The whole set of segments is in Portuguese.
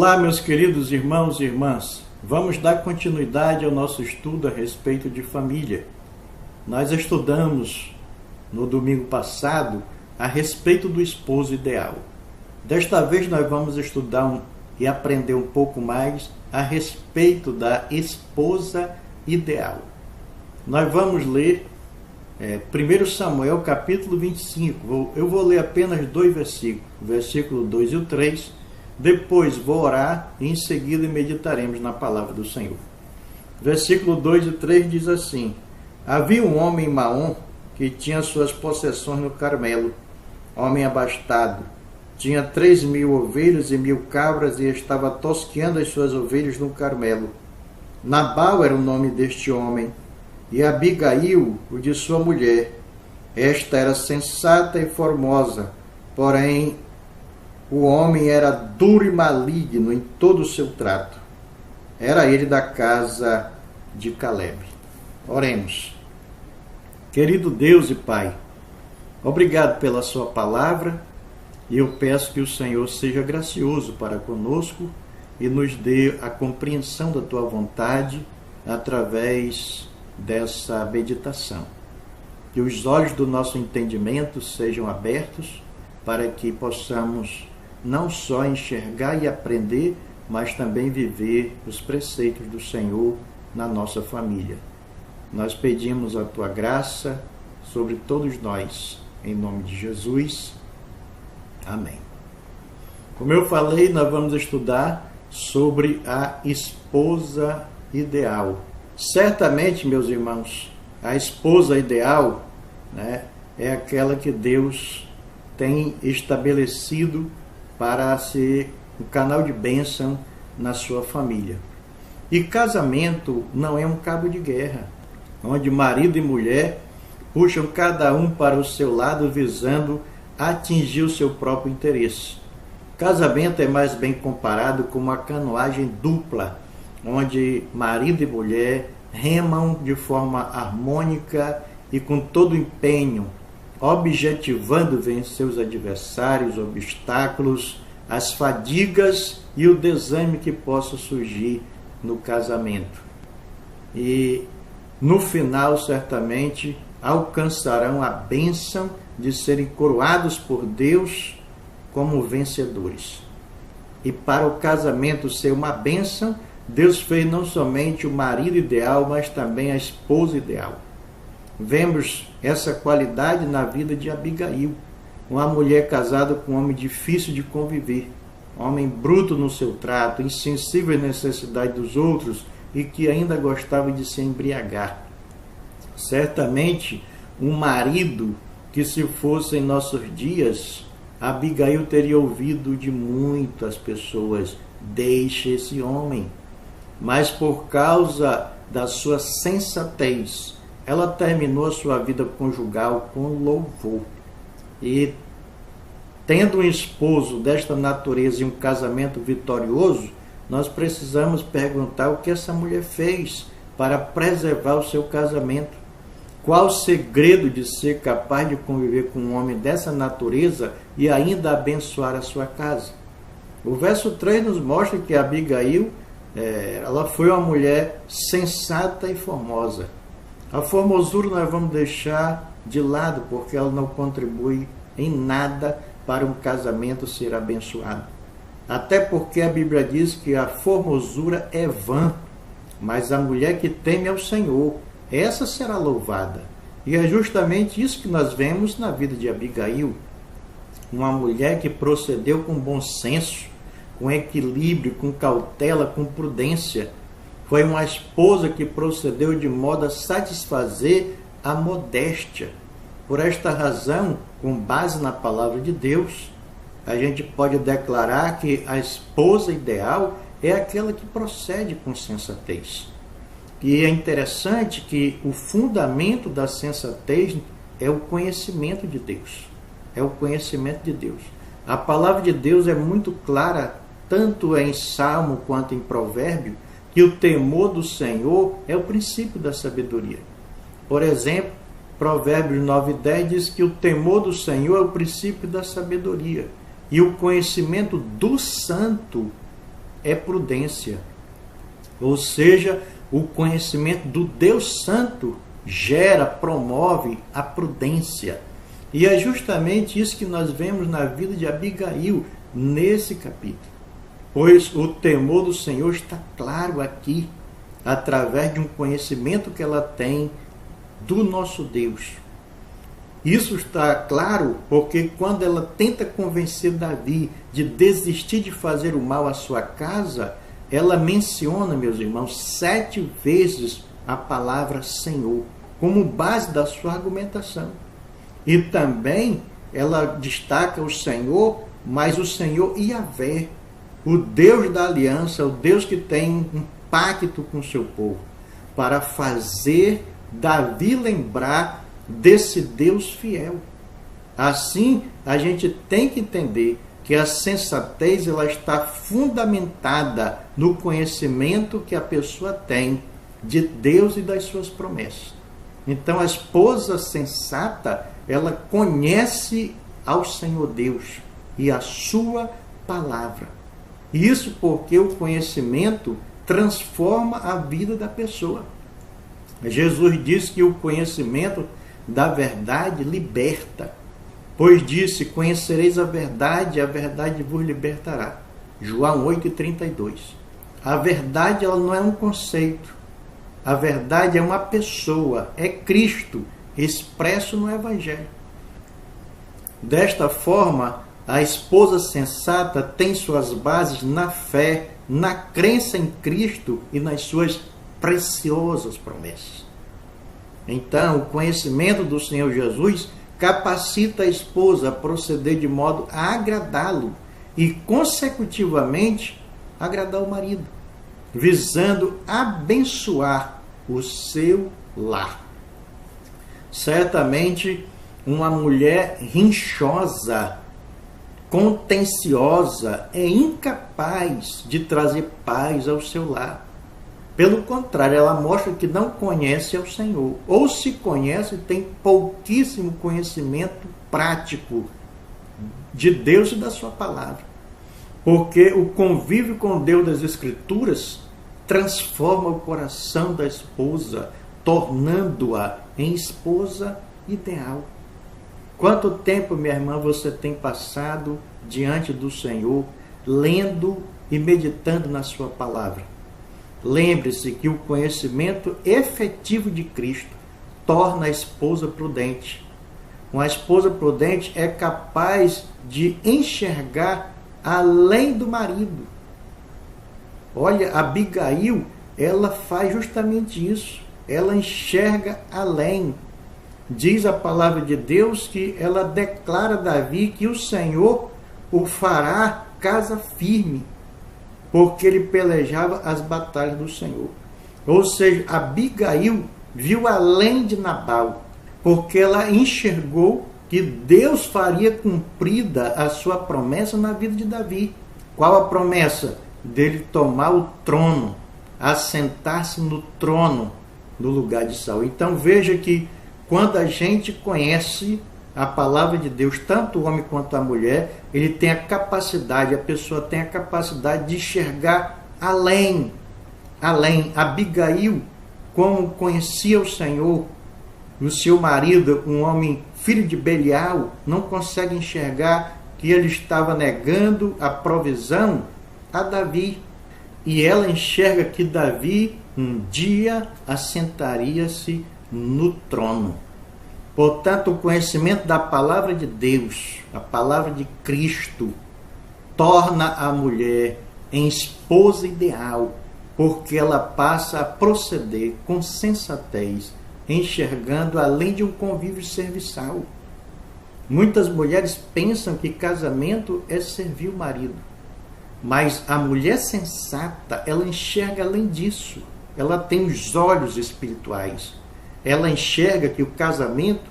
Olá, meus queridos irmãos e irmãs. Vamos dar continuidade ao nosso estudo a respeito de família. Nós estudamos no domingo passado a respeito do esposo ideal. Desta vez nós vamos estudar e aprender um pouco mais a respeito da esposa ideal. Nós vamos ler 1 Samuel capítulo 25. Eu vou ler apenas 2 versículos, o versículo 2 e o 3. Depois vou orar e em seguida meditaremos na palavra do Senhor. Versículo 2 e 3 diz assim: Havia um homem em Maom que tinha suas possessões no Carmelo, homem abastado. Tinha 3.000 ovelhas e 1.000 cabras e estava tosqueando as suas ovelhas no Carmelo. Nabal era o nome deste homem, e Abigail, o de sua mulher. Esta era sensata e formosa, porém o homem era duro e maligno em todo o seu trato. Era ele da casa de Caleb. Oremos. Querido Deus e Pai, obrigado pela sua palavra, e eu peço que o Senhor seja gracioso para conosco e nos dê a compreensão da tua vontade através dessa meditação. Que os olhos do nosso entendimento sejam abertos para que possamos não só enxergar e aprender, mas também viver os preceitos do Senhor na nossa família. Nós pedimos a tua graça sobre todos nós, em nome de Jesus. Amém. Como eu falei, nós vamos estudar sobre a esposa ideal. Certamente, meus irmãos, a esposa ideal, é aquela que Deus tem estabelecido para ser um canal de bênção na sua família. E casamento não é um cabo de guerra, onde marido e mulher puxam cada um para o seu lado visando atingir o seu próprio interesse. Casamento é mais bem comparado com uma canoagem dupla, onde marido e mulher remam de forma harmônica e com todo empenho, objetivando vencer os adversários, obstáculos, as fadigas e o desânimo que possa surgir no casamento. E no final, certamente, alcançarão a bênção de serem coroados por Deus como vencedores. E para o casamento ser uma bênção, Deus fez não somente o marido ideal, mas também a esposa ideal. Vemos essa qualidade na vida de Abigail, uma mulher casada com um homem difícil de conviver, homem bruto no seu trato, insensível às necessidades dos outros e que ainda gostava de se embriagar. Certamente, um marido que, se fosse em nossos dias, Abigail teria ouvido de muitas pessoas: deixe esse homem. Mas por causa da sua sensatez, ela terminou a sua vida conjugal com louvor. E tendo um esposo desta natureza e um casamento vitorioso, nós precisamos perguntar o que essa mulher fez para preservar o seu casamento. Qual o segredo de ser capaz de conviver com um homem dessa natureza e ainda abençoar a sua casa? O verso 3 nos mostra que Abigail ela foi uma mulher sensata e formosa. A formosura nós vamos deixar de lado, porque ela não contribui em nada para um casamento ser abençoado. Até porque a Bíblia diz que a formosura é vã, mas a mulher que teme ao Senhor, essa será louvada. E é justamente isso que nós vemos na vida de Abigail. Uma mulher que procedeu com bom senso, com equilíbrio, com cautela, com prudência. Foi uma esposa que procedeu de modo a satisfazer a modéstia. Por esta razão, com base na palavra de Deus, a gente pode declarar que a esposa ideal é aquela que procede com sensatez. E é interessante que o fundamento da sensatez é o conhecimento de Deus. É o conhecimento de Deus. A palavra de Deus é muito clara, tanto em Salmo quanto em Provérbio, que o temor do Senhor é o princípio da sabedoria. Por exemplo, Provérbios 9:10 diz que o temor do Senhor é o princípio da sabedoria. E o conhecimento do santo é prudência. Ou seja, o conhecimento do Deus Santo gera, promove a prudência. E é justamente isso que nós vemos na vida de Abigail nesse capítulo. Pois o temor do Senhor está claro aqui, através de um conhecimento que ela tem do nosso Deus. Isso está claro porque quando ela tenta convencer Davi de desistir de fazer o mal à sua casa, ela menciona, meus irmãos, 7 vezes a palavra Senhor, como base da sua argumentação. E também ela destaca o Senhor, mas o Senhor Yahvé, o Deus da aliança, o Deus que tem um pacto com o seu povo, para fazer Davi lembrar desse Deus fiel. Assim, a gente tem que entender que a sensatez ela está fundamentada no conhecimento que a pessoa tem de Deus e das suas promessas. Então, a esposa sensata, ela conhece ao Senhor Deus e a sua palavra. Isso porque o conhecimento transforma a vida da pessoa. Jesus disse que o conhecimento da verdade liberta, pois disse, conhecereis a verdade vos libertará. João 8,32. A verdade ela não é um conceito, a verdade é uma pessoa, é Cristo expresso no Evangelho. Desta forma, a esposa sensata tem suas bases na fé, na crença em Cristo e nas suas preciosas promessas. Então, o conhecimento do Senhor Jesus capacita a esposa a proceder de modo a agradá-lo e, consecutivamente, agradar o marido, visando abençoar o seu lar. Certamente, uma mulher rinchosa, contenciosa, é incapaz de trazer paz ao seu lar. Pelo contrário, ela mostra que não conhece ao Senhor. Ou se conhece, tem pouquíssimo conhecimento prático de Deus e da sua palavra. Porque o convívio com Deus das Escrituras transforma o coração da esposa, tornando-a em esposa ideal. Quanto tempo, minha irmã, você tem passado diante do Senhor, lendo e meditando na sua palavra? Lembre-se que o conhecimento efetivo de Cristo torna a esposa prudente. Uma esposa prudente é capaz de enxergar além do marido. Olha, Abigail, ela faz justamente isso. Ela enxerga além. Diz a palavra de Deus que ela declara a Davi que o Senhor o fará casa firme, porque ele pelejava as batalhas do Senhor. Ou seja, Abigail viu além de Nabal, porque ela enxergou que Deus faria cumprida a sua promessa na vida de Davi. Qual a promessa? Dele tomar o trono, assentar-se no trono no lugar de Saul. Então veja que quando a gente conhece a palavra de Deus, tanto o homem quanto a mulher, ele tem a capacidade, a pessoa tem a capacidade de enxergar além. Abigail, como conhecia o Senhor, o seu marido, um homem filho de Belial, não consegue enxergar que ele estava negando a provisão a Davi. E ela enxerga que Davi um dia assentaria-se no trono. Portanto, o conhecimento da palavra de Deus, a palavra de Cristo, torna a mulher em esposa ideal, porque ela passa a proceder com sensatez, enxergando além de um convívio serviçal. Muitas mulheres pensam que casamento é servir o marido, mas a mulher sensata, ela enxerga além disso. Ela tem os olhos espirituais. Ela enxerga que o casamento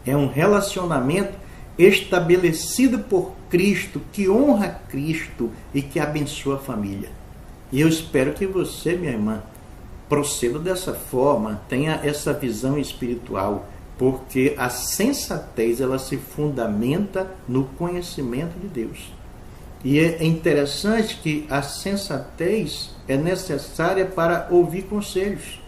é um relacionamento estabelecido por Cristo, que honra Cristo e que abençoa a família. E eu espero que você, minha irmã, proceda dessa forma, tenha essa visão espiritual, porque a sensatez ela se fundamenta no conhecimento de Deus. E é interessante que a sensatez é necessária para ouvir conselhos.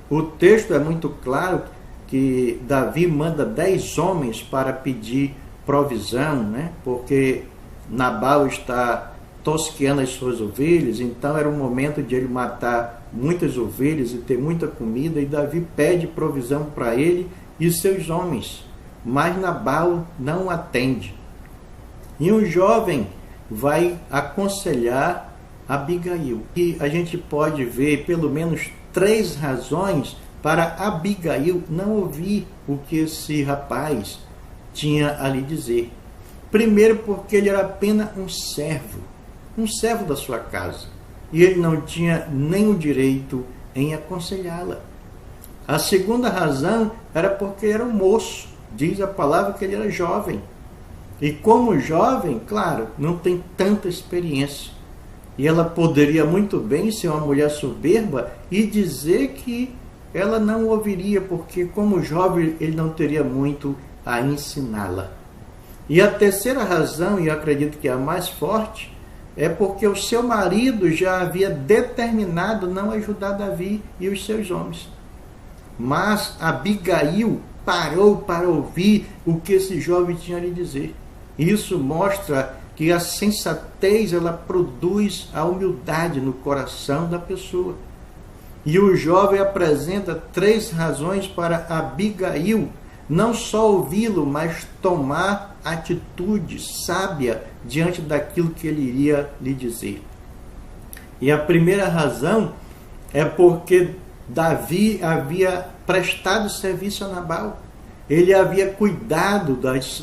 O texto é muito claro que Davi manda 10 homens para pedir provisão, né? Porque Nabal está tosqueando as suas ovelhas, então era o momento de ele matar muitas ovelhas e ter muita comida, e Davi pede provisão para ele e seus homens, mas Nabal não atende. E um jovem vai aconselhar Abigail. E a gente pode ver pelo menos 3 razões para Abigail não ouvir o que esse rapaz tinha a lhe dizer. Primeiro, porque ele era apenas um servo da sua casa, e ele não tinha nem o direito em aconselhá-la. A segunda razão era porque ele era um moço. Diz a palavra que ele era jovem. E como jovem, claro, não tem tanta experiência. E ela poderia muito bem ser uma mulher soberba e dizer que ela não ouviria, porque como jovem ele não teria muito a ensiná-la. E a terceira razão, e eu acredito que é a mais forte, é porque o seu marido já havia determinado não ajudar Davi e os seus homens. Mas Abigail parou para ouvir o que esse jovem tinha a lhe dizer. Isso mostra que a sensatez, ela produz a humildade no coração da pessoa. E o jovem apresenta 3 razões para Abigail não só ouvi-lo, mas tomar atitude sábia diante daquilo que ele iria lhe dizer. E a primeira razão é porque Davi havia prestado serviço a Nabal. Ele havia cuidado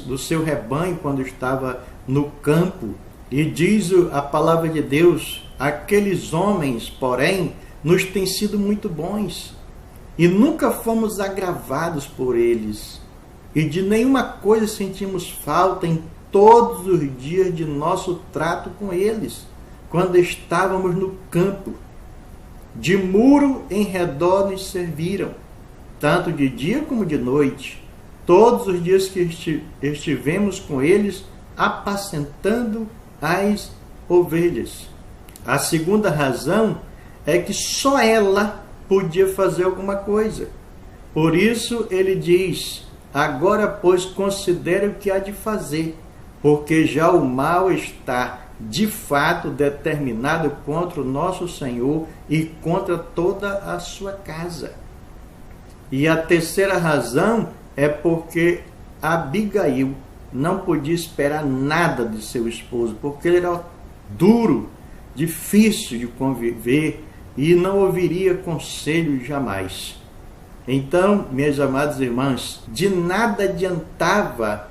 do seu rebanho quando estava no campo. E diz a palavra de Deus, aqueles homens, porém, nos têm sido muito bons. E nunca fomos agravados por eles. E de nenhuma coisa sentimos falta em todos os dias de nosso trato com eles, quando estávamos no campo. De muro em redor nos serviram, tanto de dia como de noite, todos os dias que estivemos com eles, apacentando as ovelhas. A segunda razão é que só ela podia fazer alguma coisa. Por isso ele diz, agora, pois, considere o que há de fazer, porque já o mal está de fato determinado contra o nosso Senhor e contra toda a sua casa. E a terceira razão é porque Abigail não podia esperar nada de seu esposo, porque ele era duro, difícil de conviver e não ouviria conselho jamais. Então, minhas amadas irmãs, de nada adiantava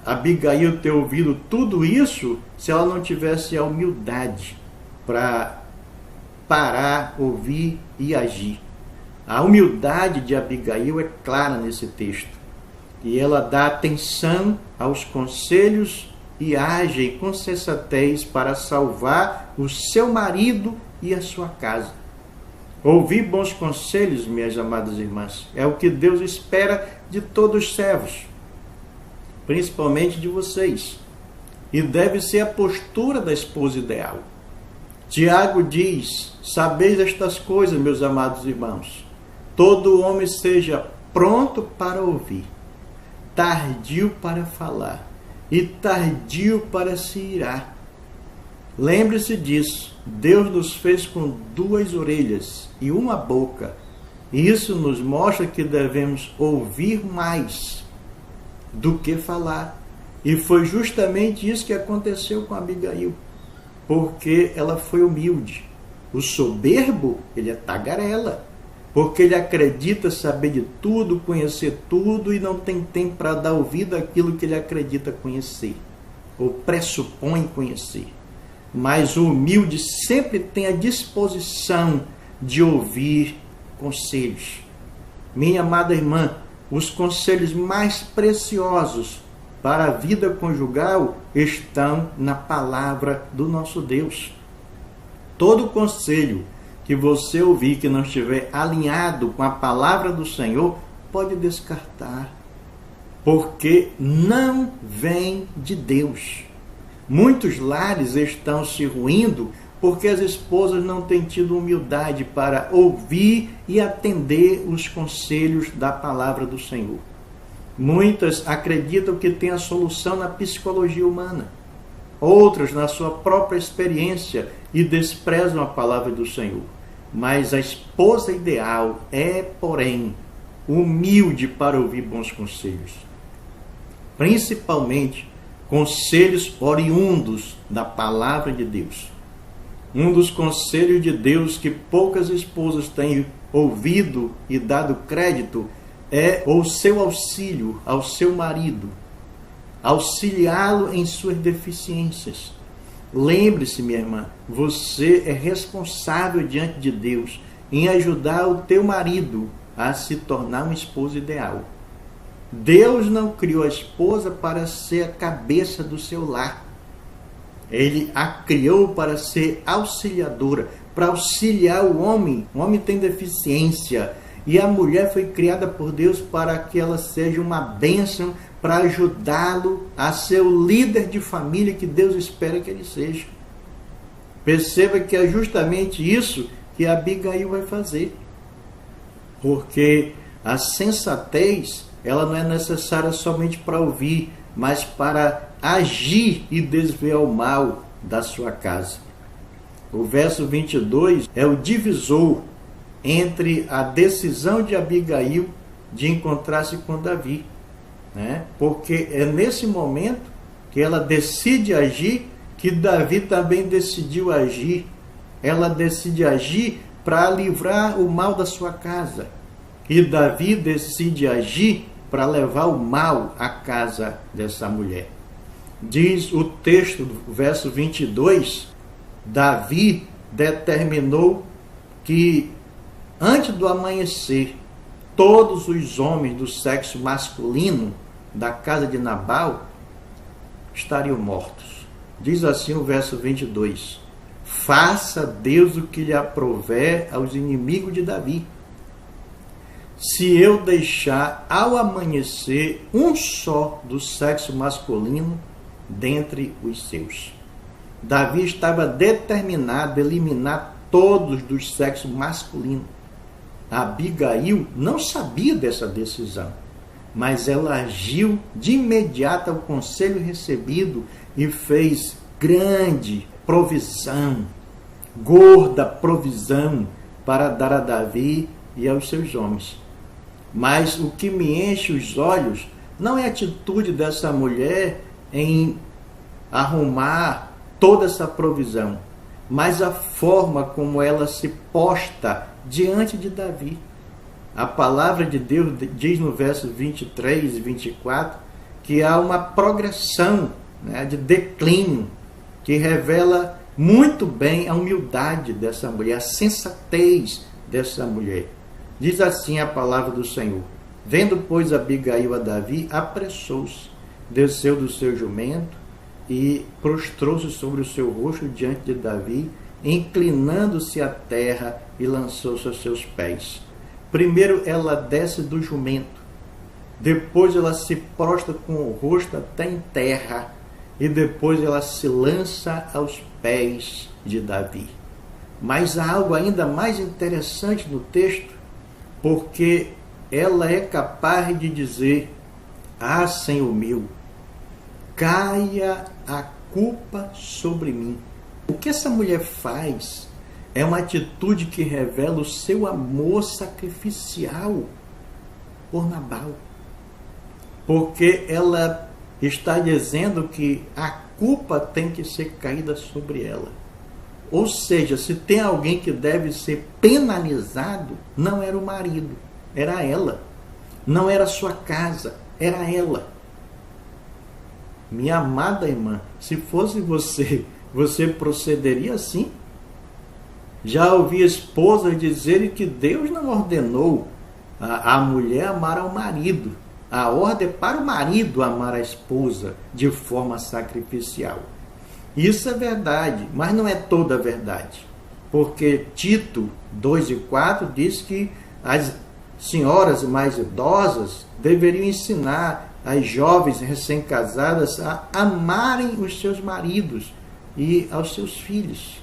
Abigail ter ouvido tudo isso se ela não tivesse a humildade para parar, ouvir e agir. A humildade de Abigail é clara nesse texto. E ela dá atenção aos conselhos e age com sensatez para salvar o seu marido e a sua casa. Ouvir bons conselhos, minhas amadas irmãs, é o que Deus espera de todos os servos, principalmente de vocês. E deve ser a postura da esposa ideal. Tiago diz, sabeis estas coisas, meus amados irmãos, todo homem seja pronto para ouvir, tardio para falar e tardio para se irar. Lembre-se disso, Deus nos fez com 2 orelhas e uma boca. E isso nos mostra que devemos ouvir mais do que falar. E foi justamente isso que aconteceu com Abigail, porque ela foi humilde. O soberbo, ele é tagarela, porque ele acredita saber de tudo, conhecer tudo e não tem tempo para dar ouvido àquilo que ele acredita conhecer, ou pressupõe conhecer. Mas o humilde sempre tem a disposição de ouvir conselhos. Minha amada irmã, os conselhos mais preciosos para a vida conjugal estão na palavra do nosso Deus. Todo conselho que você ouvir que não estiver alinhado com a palavra do Senhor, pode descartar, porque não vem de Deus. Muitos lares estão se ruindo porque as esposas não têm tido humildade para ouvir e atender os conselhos da palavra do Senhor. Muitas acreditam que têm a solução na psicologia humana, outras na sua própria experiência e desprezam a palavra do Senhor. Mas a esposa ideal é, porém, humilde para ouvir bons conselhos, principalmente conselhos oriundos da palavra de Deus. Um dos conselhos de Deus que poucas esposas têm ouvido e dado crédito é o seu auxílio ao seu marido, auxiliá-lo em suas deficiências. Lembre-se, minha irmã, você é responsável diante de Deus em ajudar o teu marido a se tornar um esposo ideal. Deus não criou a esposa para ser a cabeça do seu lar. Ele a criou para ser auxiliadora, para auxiliar o homem. O homem tem deficiência e a mulher foi criada por Deus para que ela seja uma bênção, para ajudá-lo a ser o líder de família que Deus espera que ele seja. Perceba que é justamente isso que Abigail vai fazer. Porque a sensatez, ela não é necessária somente para ouvir, mas para agir e desviar o mal da sua casa. O verso 22 é o divisor entre a decisão de Abigail de encontrar-se com Davi, né? Porque é nesse momento que ela decide agir que Davi também decidiu agir. Ela decide agir para livrar o mal da sua casa. E Davi decide agir para levar o mal à casa dessa mulher. Diz o texto do verso 22, Davi determinou que antes do amanhecer, todos os homens do sexo masculino da casa de Nabal estariam mortos. Diz assim o verso 22, faça Deus o que lhe aprouver aos inimigos de Davi, se eu deixar ao amanhecer um só do sexo masculino dentre os seus. Davi estava determinado a eliminar todos do sexo masculino. Abigail não sabia dessa decisão, mas ela agiu de imediato ao conselho recebido e fez grande provisão, gorda provisão para dar a Davi e aos seus homens. Mas o que me enche os olhos não é a atitude dessa mulher em arrumar toda essa provisão, mas a forma como ela se posta diante de Davi. A palavra de Deus diz no verso 23 e 24 que há uma progressão, né, de declínio, que revela muito bem a humildade dessa mulher, a sensatez dessa mulher. Diz assim a palavra do Senhor: vendo, pois, Abigail a Davi, apressou-se, desceu do seu jumento e prostrou-se sobre o seu rosto diante de Davi, inclinando-se à terra e lançou-se aos seus pés. Primeiro ela desce do jumento, depois ela se prostra com o rosto até em terra e depois ela se lança aos pés de Davi. Mas há algo ainda mais interessante no texto, porque ela é capaz de dizer: ah, Senhor meu, caia a culpa sobre mim. O que essa mulher faz é uma atitude que revela o seu amor sacrificial por Nabal. Porque ela está dizendo que a culpa tem que ser caída sobre ela. Ou seja, se tem alguém que deve ser penalizado, não era o marido, era ela. Não era a sua casa, era ela. Minha amada irmã, se fosse você, você procederia assim? Já ouvi esposas dizerem que Deus não ordenou a mulher amar ao marido. A ordem é para o marido amar a esposa de forma sacrificial. Isso é verdade, mas não é toda a verdade. Porque Tito 2:4 diz que as senhoras mais idosas deveriam ensinar as jovens recém-casadas a amarem os seus maridos e aos seus filhos.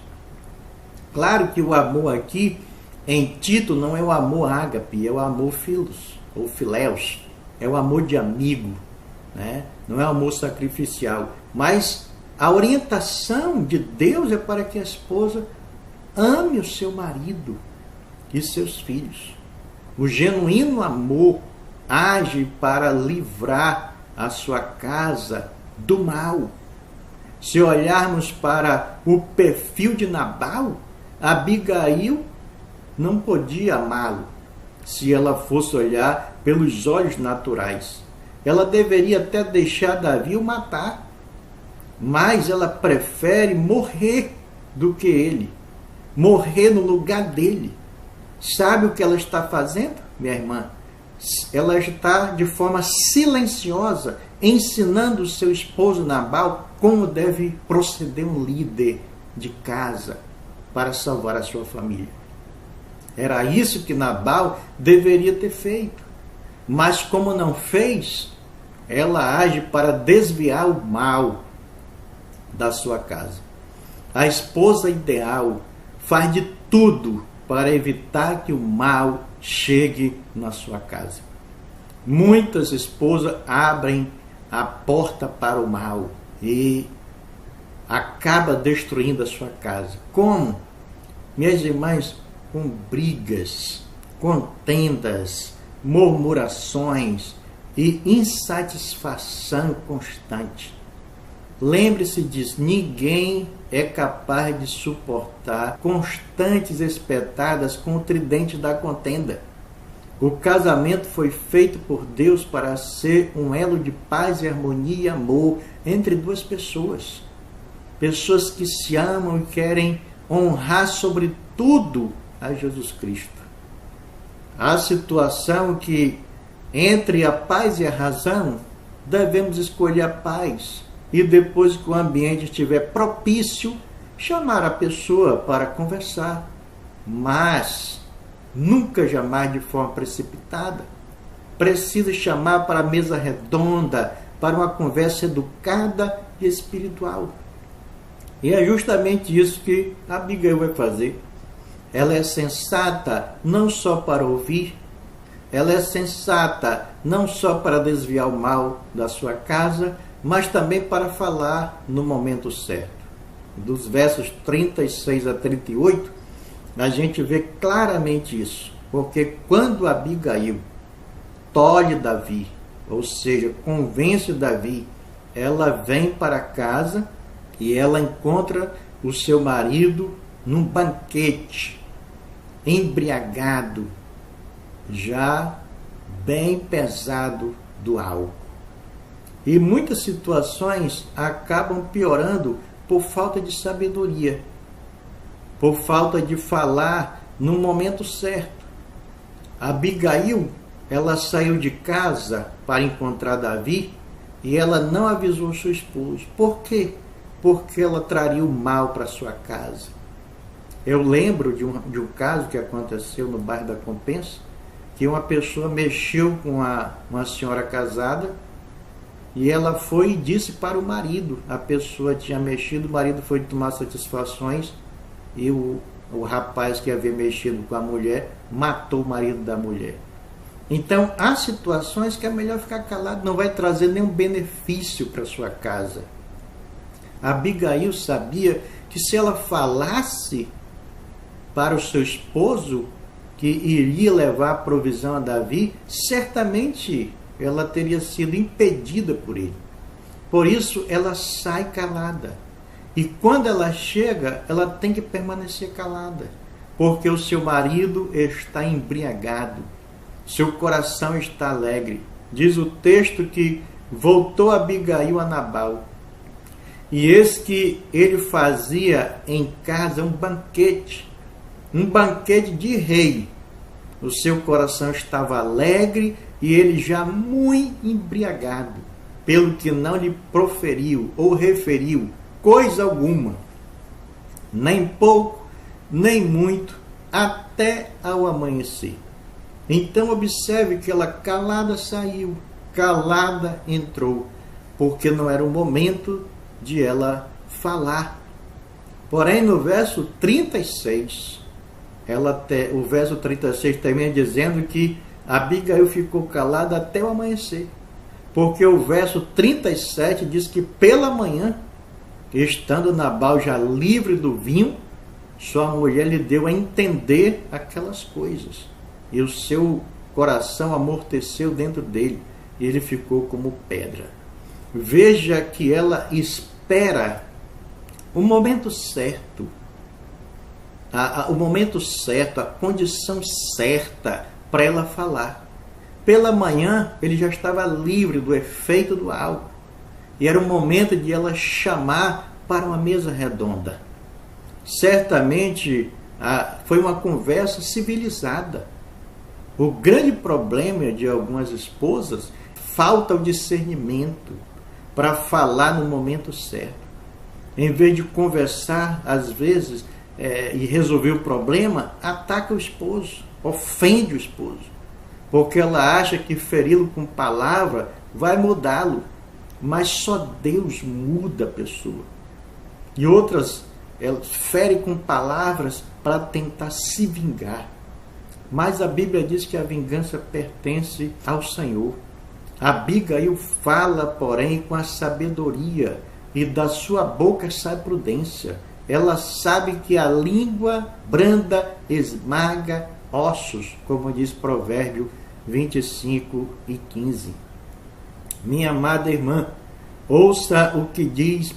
Claro que o amor aqui, em Tito, não é o amor ágape, é o amor filos, ou filéus, é o amor de amigo, né? Não é o amor sacrificial. Mas a orientação de Deus é para que a esposa ame o seu marido e seus filhos. O genuíno amor age para livrar a sua casa do mal. Se olharmos para o perfil de Nabal, Abigail não podia amá-lo se ela fosse olhar pelos olhos naturais. Ela deveria até deixar Davi o matar, mas ela prefere morrer do que ele, morrer no lugar dele. Sabe o que ela está fazendo, minha irmã? Ela está de forma silenciosa ensinando o seu esposo Nabal como deve proceder um líder de casa para salvar a sua família. Era isso que Nabal deveria ter feito. Mas como não fez, ela age para desviar o mal da sua casa. A esposa ideal faz de tudo para evitar que o mal chegue na sua casa. Muitas esposas abrem a porta para o mal e acaba destruindo a sua casa. Como? Minhas irmãs, com brigas, contendas, murmurações e insatisfação constante. Lembre-se disso, ninguém é capaz de suportar constantes espetadas com o tridente da contenda. O casamento foi feito por Deus para ser um elo de paz e harmonia e amor entre duas pessoas. Pessoas que se amam e querem honrar sobre tudo a Jesus Cristo. A situação que entre a paz e a razão, devemos escolher a paz. E depois que o ambiente estiver propício, chamar a pessoa para conversar. Mas nunca jamais de forma precipitada. Precisa chamar para a mesa redonda, para uma conversa educada e espiritual. E é justamente isso que Abigail vai fazer. Ela é sensata não só para ouvir, ela é sensata não só para desviar o mal da sua casa, mas também para falar no momento certo. Dos versos 36 a 38, a gente vê claramente isso. Porque quando Abigail tolhe Davi, ou seja, convence Davi, ela vem para casa e ela encontra o seu marido num banquete, embriagado, já bem pesado do álcool. E muitas situações acabam piorando por falta de sabedoria, por falta de falar no momento certo. Abigail, ela saiu de casa para encontrar Davi e ela não avisou seu esposo. Por quê? Porque ela traria o mal para sua casa. Eu lembro de um caso que aconteceu no bairro da Compensa, que uma pessoa mexeu com uma senhora casada e ela foi e disse para o marido. A pessoa tinha mexido, o marido foi tomar satisfações e o rapaz que havia mexido com a mulher matou o marido da mulher. Então, há situações que é melhor ficar calado, não vai trazer nenhum benefício para sua casa. Abigail sabia que se ela falasse para o seu esposo que iria levar a provisão a Davi, certamente ela teria sido impedida por ele. Por isso, ela sai calada. E quando ela chega, ela tem que permanecer calada, porque o seu marido está embriagado, seu coração está alegre. Diz o texto que voltou Abigail a Nabal, e eis que ele fazia em casa um banquete de rei. O seu coração estava alegre e ele já muito embriagado, pelo que não lhe proferiu ou referiu coisa alguma, nem pouco, nem muito, até ao amanhecer. Então observe que ela calada saiu, calada entrou, porque não era o momento de ela falar. Porém, no verso 36, o verso 36 termina dizendo que Abigail ficou calada até o amanhecer. Porque o verso 37 diz que pela manhã, estando Nabal já livre do vinho, sua mulher lhe deu a entender aquelas coisas. E o seu coração amorteceu dentro dele, e ele ficou como pedra. Veja que ela espera o momento certo, o momento certo, a condição certa para ela falar. Pela manhã, ele já estava livre do efeito do álcool. E era o momento de ela chamar para uma mesa redonda. Certamente, foi uma conversa civilizada. O grande problema de algumas esposas, falta o discernimento para falar no momento certo. Em vez de conversar, às vezes, e resolver o problema, ataca o esposo, ofende o esposo. Porque ela acha que feri-lo com palavra vai mudá-lo. Mas só Deus muda a pessoa. E outras, ela fere com palavras para tentar se vingar. Mas a Bíblia diz que a vingança pertence ao Senhor. Abigail fala, porém, com a sabedoria, e da sua boca sai prudência. Ela sabe que a língua branda esmaga ossos, como diz Provérbio 25:15. Minha amada irmã, ouça o que diz 1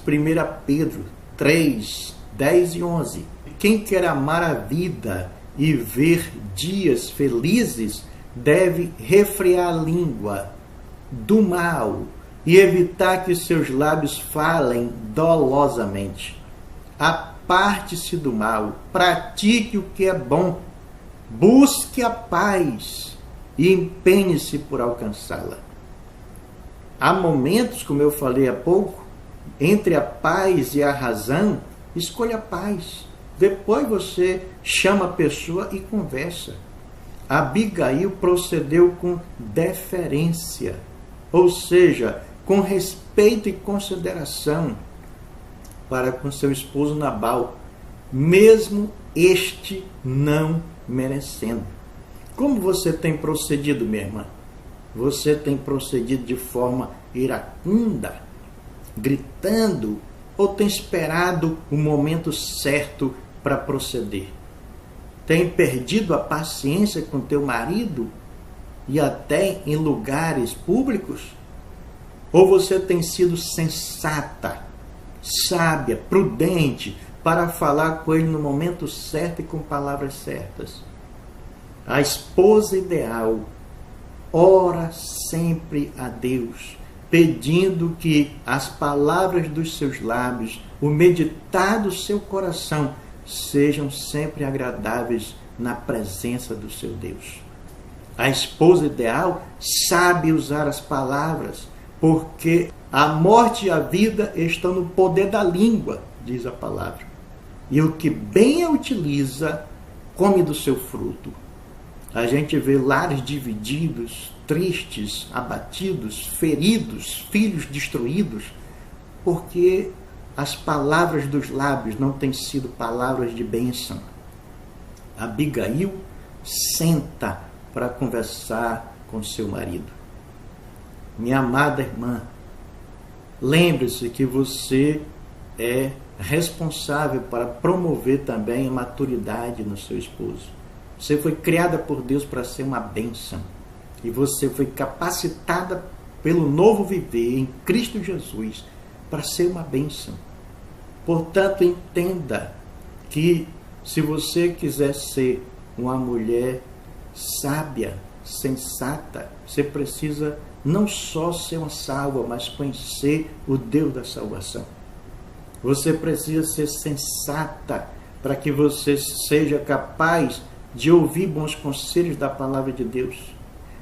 Pedro 3, 10 e 11. Quem quer amar a vida e ver dias felizes, deve refrear a língua do mal e evitar que seus lábios falem dolosamente. Aparte-se do mal, pratique o que é bom, busque a paz e empenhe-se por alcançá-la. Há momentos, como eu falei há pouco, entre a paz e a razão, escolha a paz. Depois você chama a pessoa e conversa. Abigail procedeu com deferência, ou seja, com respeito e consideração para com seu esposo Nabal, mesmo este não merecendo. Como você tem procedido, minha irmã? Você tem procedido de forma iracunda, gritando, ou tem esperado o momento certo para proceder? Tem perdido a paciência com teu marido e até em lugares públicos? Ou você tem sido sensata, sábia, prudente para falar com ele no momento certo e com palavras certas? A esposa ideal ora sempre a Deus, pedindo que as palavras dos seus lábios, o meditar do seu coração, sejam sempre agradáveis na presença do seu Deus. A esposa ideal sabe usar as palavras, porque a morte e a vida estão no poder da língua, diz a palavra. E o que bem a utiliza, come do seu fruto. A gente vê lares divididos, tristes, abatidos, feridos, filhos destruídos, porque as palavras dos lábios não têm sido palavras de bênção. Abigail senta para conversar com seu marido. Minha amada irmã, lembre-se que você é responsável para promover também a maturidade no seu esposo. Você foi criada por Deus para ser uma bênção. E você foi capacitada pelo novo viver em Cristo Jesus para ser uma bênção. Portanto, entenda que se você quiser ser uma mulher sábia, sensata, você precisa não só ser uma salva, mas conhecer o Deus da salvação. Você precisa ser sensata para que você seja capaz de ouvir bons conselhos da palavra de Deus.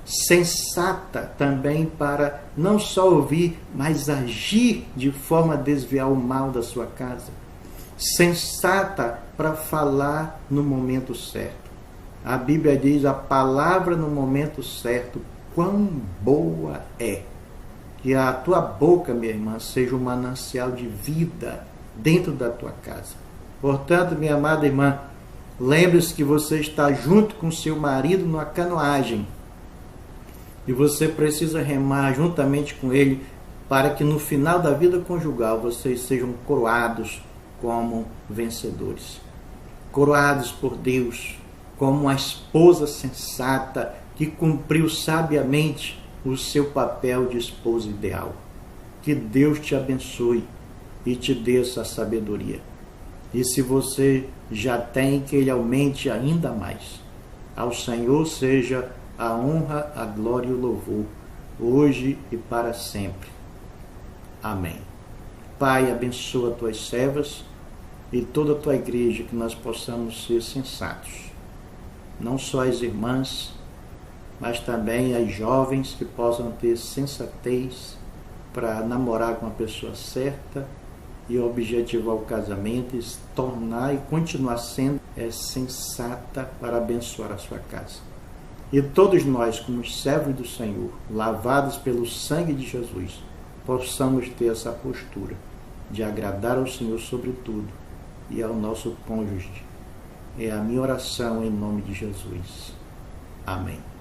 Sensata também para não só ouvir, mas agir de forma a desviar o mal da sua casa. Sensata para falar no momento certo. A Bíblia diz: a palavra no momento certo quão boa é. Que a tua boca, minha irmã, seja um manancial de vida dentro da tua casa. Portanto, minha amada irmã, lembre-se que você está junto com seu marido numa canoagem e você precisa remar juntamente com ele para que no final da vida conjugal vocês sejam coroados como vencedores. Coroados por Deus como uma esposa sensata que cumpriu sabiamente o seu papel de esposa ideal. Que Deus te abençoe e te dê essa sabedoria. E se você já tem, que Ele aumente ainda mais. Ao Senhor seja a honra, a glória e o louvor, hoje e para sempre. Amém. Pai, abençoa tuas servas e toda a tua igreja, que nós possamos ser sensatos. Não só as irmãs, mas também as jovens, que possam ter sensatez para namorar com a pessoa certa e objetivar o casamento, e se tornar e continuar sendo sensata para abençoar a sua casa. E todos nós, como servos do Senhor, lavados pelo sangue de Jesus, possamos ter essa postura de agradar ao Senhor sobre tudo e ao nosso cônjuge. É a minha oração em nome de Jesus. Amém.